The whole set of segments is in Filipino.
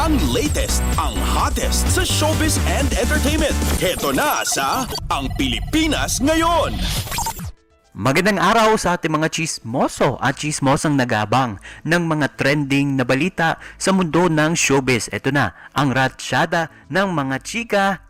Ang latest, ang hottest sa showbiz and entertainment. Heto na sa Ang Pilipinas Ngayon. Magandang araw sa ating mga chismoso at chismosang nagabang ng mga trending na balita sa mundo ng showbiz. Ito na, ang ratsyada ng mga chika.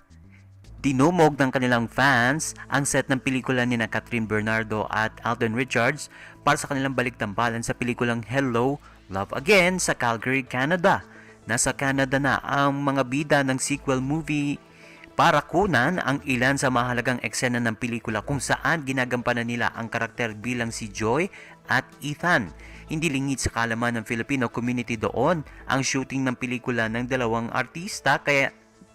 Dinumog ng kanilang fans ang set ng pelikula ni na Catherine Bernardo at Alden Richards para sa kanilang baliktambalan sa pelikulang Hello, Love Again sa Calgary, Canada. Nasa Canada na ang mga bida ng sequel movie para kunan ang ilan sa mahalagang eksena ng pelikula kung saan ginagampanan nila ang karakter bilang si Joy at Ethan. Hindi lingid sa kaalaman ng Filipino community doon ang shooting ng pelikula ng dalawang artista kaya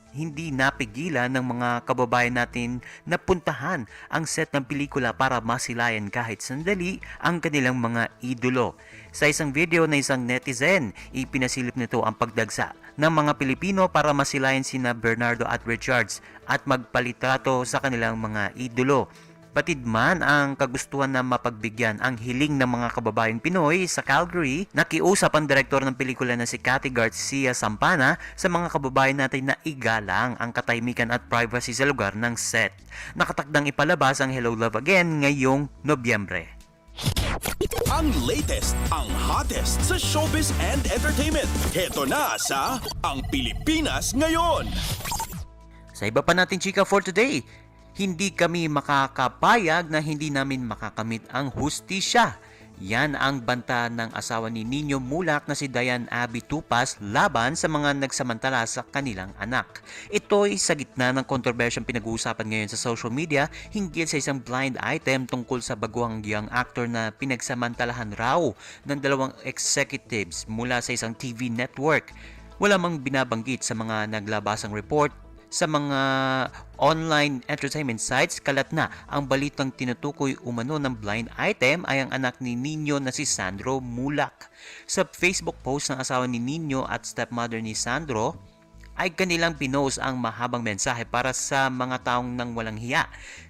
hindi napigilan ng mga kababayan natin na puntahan ang set ng pelikula para masilayan kahit sandali ang kanilang mga idolo. Sa isang video na isang netizen, ipinasilip nito ang pagdagsa ng mga Pilipino para masilayan sina Bernardo at Richards at magpalitrato sa kanilang mga idolo. Patid man ang kagustuhan na mapagbigyan ang hiling ng mga kababayang Pinoy sa Calgary, nakiusap ang direktor ng pelikula na si Cathy Garcia Sampana sa mga kababayan natin na igalang ang katahimikan at privacy sa lugar ng set. Nakatakdang ipalabas ang Hello Love Again ngayong Nobyembre. Ang latest, ang hottest sa showbiz and entertainment. Heto na sa Ang Pilipinas Ngayon. Sa iba pa natin chika for today, hindi kami makakapayag na hindi namin makakamit ang hustisya. Yan ang banta ng asawa ni Nino Mulak na si Diane Abby Tupas laban sa mga nagsamantala sa kanilang anak. Ito'y sa gitna ng kontrobersyang pinag-uusapan ngayon sa social media hinggil sa isang blind item tungkol sa baguhang young actor na pinagsamantalahan raw ng dalawang executives mula sa isang TV network. Wala mang binabanggit sa mga naglabasang report. Sa mga online entertainment sites, kalat na ang balitang tinutukoy umano ng blind item ay ang anak ni Nino na si Sandro Mulak. Sa Facebook post ng asawa ni Nino at stepmother ni Sandro, ay kanilang pinost ang mahabang mensahe para sa mga taong nang walang hiya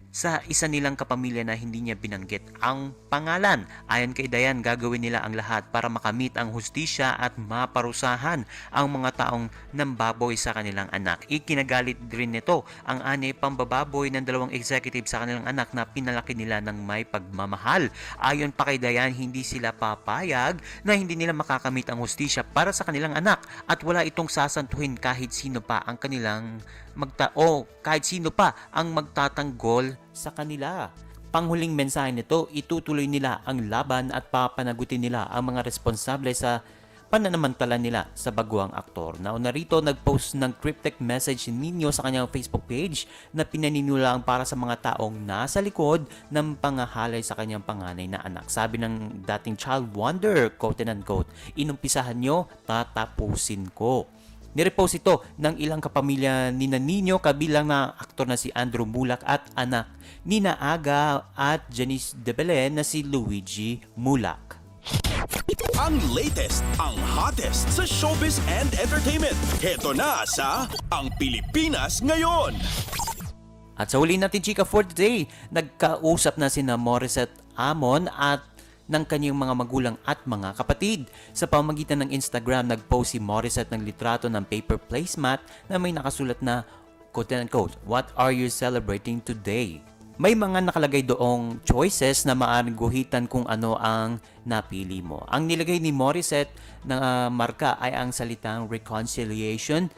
sa isa nilang kapamilya na hindi niya binanggit ang pangalan. Ayon kay Dayan, gagawin nila ang lahat para makamit ang hustisya at maparusahan ang mga taong nambaboy sa kanilang anak. Ikinagalit din nito ang ani pambababoy ng dalawang executive sa kanilang anak na pinalaki nila ng may pagmamahal. Ayon pa kay Dayan, hindi sila papayag na hindi nila makakamit ang hustisya para sa kanilang anak at wala itong sasantuhin kahit sino pa ang kanilang kahit sino pa ang magtatanggol sa kanila. Panghuling mensahe nito, itutuloy nila ang laban at papanagutin nila ang mga responsable sa pananamantala nila sa baguang aktor. Nauna rito, nagpost ng cryptic message ni Nino sa kanyang Facebook page na pinaniniwalaan para sa mga taong nasa likod ng pangahalay sa kanyang panganay na anak. Sabi ng dating child wonder, quote and unquote, "Inumpisahan nyo, tatapusin ko." Nirepost ito ng ilang kapamilya ni Nino kabilang na aktor na si Andrew Mulak at anak ni Aga at Janice de Belen na si Luigi Mulak. Ang latest, ang hottest sa showbiz and entertainment. Heto na sa Ang Pilipinas Ngayon. At sa huli natin chika for today, nagkausap na sina Morissette Amon at ng kanyang mga magulang at mga kapatid. Sa pamamagitan ng Instagram, nagpost si Morissette ng litrato ng paper placemat na may nakasulat na quote-unquote, "What are you celebrating today?" May mga nakalagay doong choices na maaaring guhitan kung ano ang napili mo. Ang nilagay ni Morissette na marka ay ang salitang reconciliation,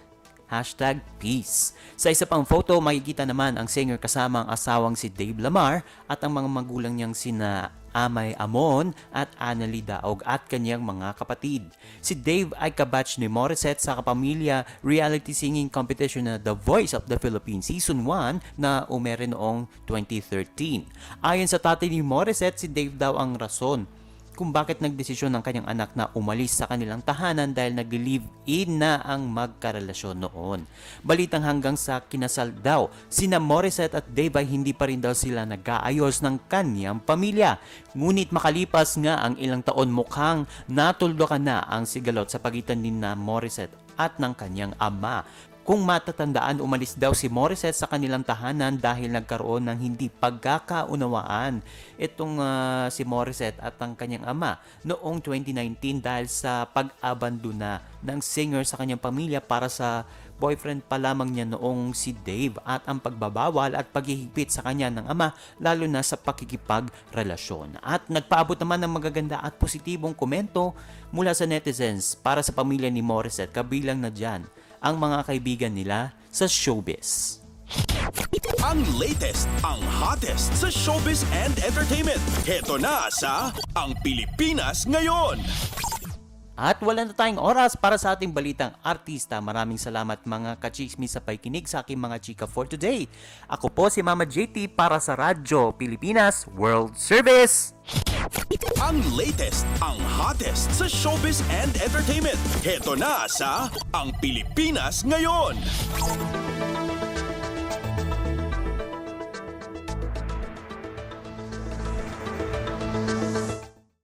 #peace. Sa isa pang photo, makikita naman ang singer kasama ang asawang si Dave Lamar at ang mga magulang niyang sina Amay Amon at Annalie Daog at kanyang mga kapatid. Si Dave ay kabatch ni Morissette sa kapamilya reality singing competition na The Voice of the Philippines Season 1 na umere noong 2013. Ayon sa tatay ni Morissette, si Dave daw ang rason kung bakit nagdesisyon ng kanyang anak na umalis sa kanilang tahanan dahil nag-live-in na ang magkarelasyon noon. Balitang hanggang sa kinasal daw, sina Morissette at Dave ay hindi pa rin daw sila nag-aayos ng kanyang pamilya. Ngunit makalipas nga ang ilang taon, mukhang natuldukan na ang sigalot sa pagitan ni na Morissette at ng kanyang ama. Kung matatandaan, umalis daw si Morissette sa kanilang tahanan dahil nagkaroon ng hindi pagkakaunawaan itong si Morissette at ang kanyang ama noong 2019 dahil sa pag-abandona ng singer sa kanyang pamilya para sa boyfriend pa lamang niya noong si Dave at ang pagbabawal at paghihigpit sa kanya ng ama lalo na sa pakikipagrelasyon. At nagpaabot naman ng magaganda at positibong komento mula sa netizens para sa pamilya ni Morissette, kabilang na dyan ang mga kaibigan nila sa showbiz. Ang latest, ang hottest sa showbiz and entertainment. Heto na sa Ang Pilipinas Ngayon. At wala na tayong oras para sa ating balitang artista. Maraming salamat mga kachismis sa pakikinig sa aking mga chika for today. Ako po si Mama JT para sa Radyo Pilipinas World Service. Ang latest, ang hottest sa showbiz and entertainment. Heto na sa Ang Pilipinas Ngayon.